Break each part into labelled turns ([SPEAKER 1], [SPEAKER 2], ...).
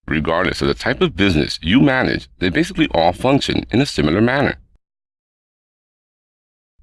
[SPEAKER 1] Regardless of the type of business you manage, they basically all function in a similar manner.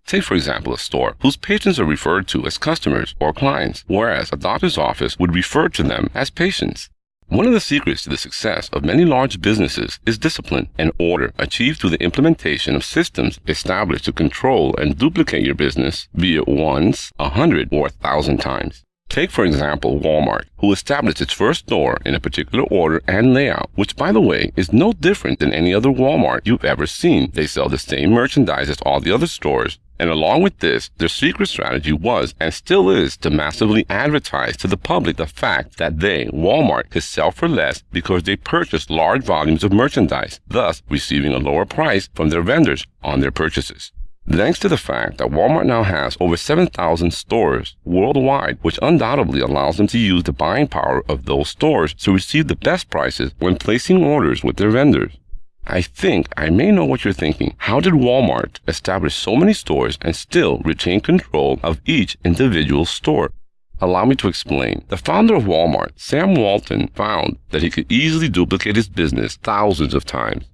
[SPEAKER 1] Take, for example, a store whose patrons are referred to as customers or clients, whereas a doctor's office would refer to them as patients. One of the secrets to the success of many large businesses is discipline and order achieved through the implementation of systems established to control and duplicate your business, be it once, 100, or 1,000 times. Take, for example, Walmart, who established its first store in a particular order and layout, which, by the way, is no different than any other Walmart you've ever seen. They sell the same merchandise as all the other stores. And along with this, their secret strategy was and still is to massively advertise to the public the fact that they, Walmart, could sell for less because they purchased large volumes of merchandise, thus receiving a lower price from their vendors on their purchases. Thanks to the fact that Walmart now has over 7,000 stores worldwide, which undoubtedly allows them to use the buying power of those stores to receive the best prices when placing orders with their vendors. I think I may know what you're thinking. How did Walmart establish so many stores and still retain control of each individual store? Allow me to explain. The founder of Walmart, Sam Walton, found that he could easily duplicate his business thousands of times.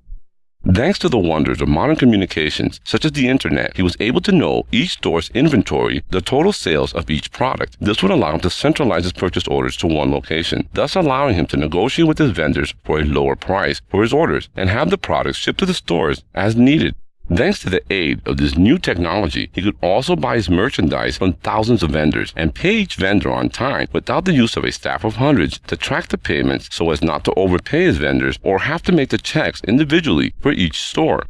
[SPEAKER 1] Thanks to the wonders of modern communications, such as the internet, he was able to know each store's inventory, the total sales of each product. This would allow him to centralize his purchase orders to one location, thus allowing him to negotiate with his vendors for a lower price for his orders and have the products shipped to the stores as needed. Thanks to the aid of this new technology, he could also buy his merchandise from thousands of vendors and pay each vendor on time without the use of a staff of hundreds to track the payments so as not to overpay his vendors or have to make the checks individually for each store.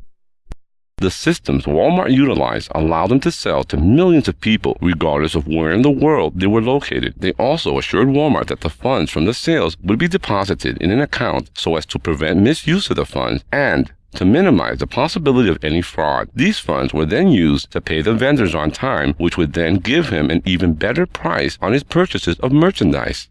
[SPEAKER 1] The systems Walmart utilized allowed them to sell to millions of people regardless of where in the world they were located. They also assured Walmart that the funds from the sales would be deposited in an account so as to prevent misuse of the funds and to minimize the possibility of any fraud. These funds were then used to pay the vendors on time, which would then give him an even better price on his purchases of merchandise.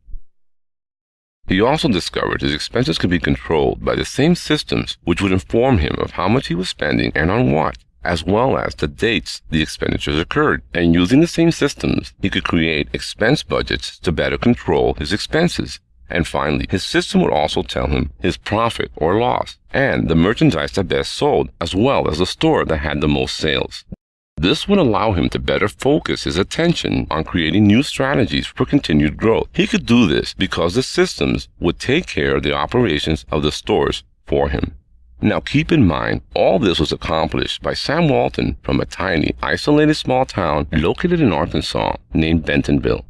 [SPEAKER 1] He also discovered his expenses could be controlled by the same systems, which would inform him of how much he was spending and on what, as well as the dates the expenditures occurred. And using the same systems, he could create expense budgets to better control his expenses. And finally, his system would also tell him his profit or loss and the merchandise that best sold, as well as the store that had the most sales. This would allow him to better focus his attention on creating new strategies for continued growth. He could do this because the systems would take care of the operations of the stores for him. Now keep in mind, all this was accomplished by Sam Walton from a tiny, isolated small town located in Arkansas named Bentonville.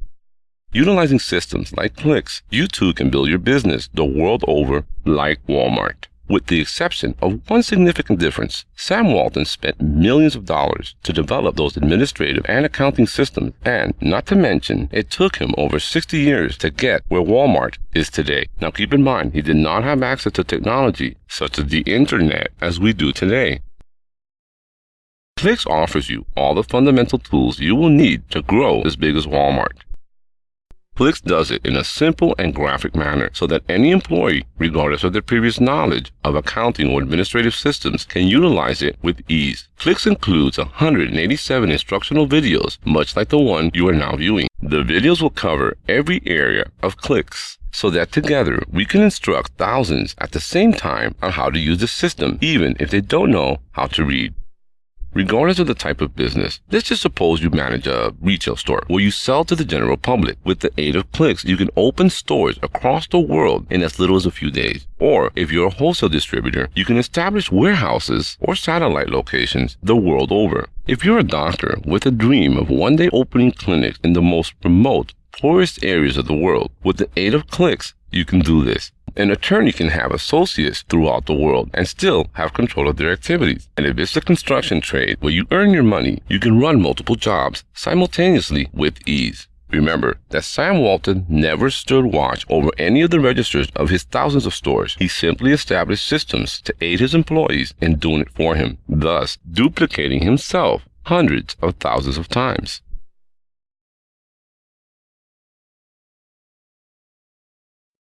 [SPEAKER 1] Utilizing systems like Klix, you too can build your business the world over like Walmart. With the exception of one significant difference, Sam Walton spent millions of dollars to develop those administrative and accounting systems, and not to mention, it took him over 60 years to get where Walmart is today. Now keep in mind, he did not have access to technology such as the internet as we do today. Klix offers you all the fundamental tools you will need to grow as big as Walmart. Klix does it in a simple and graphic manner so that any employee, regardless of their previous knowledge of accounting or administrative systems, can utilize it with ease. Klix includes 187 instructional videos, much like the one you are now viewing. The videos will cover every area of Klix, so that together we can instruct thousands at the same time on how to use the system, even if they don't know how to read. Regardless of the type of business, let's just suppose you manage a retail store where you sell to the general public. With the aid of Klix, you can open stores across the world in as little as a few days. Or if you're a wholesale distributor, you can establish warehouses or satellite locations the world over. If you're a doctor with a dream of one day opening clinics in the most remote, poorest areas of the world, with the aid of Klix, you can do this. An attorney can have associates throughout the world and still have control of their activities. And if it's a construction trade where you earn your money, you can run multiple jobs simultaneously with ease. Remember that Sam Walton never stood watch over any of the registers of his thousands of stores. He simply established systems to aid his employees in doing it for him, thus duplicating himself hundreds of thousands of times.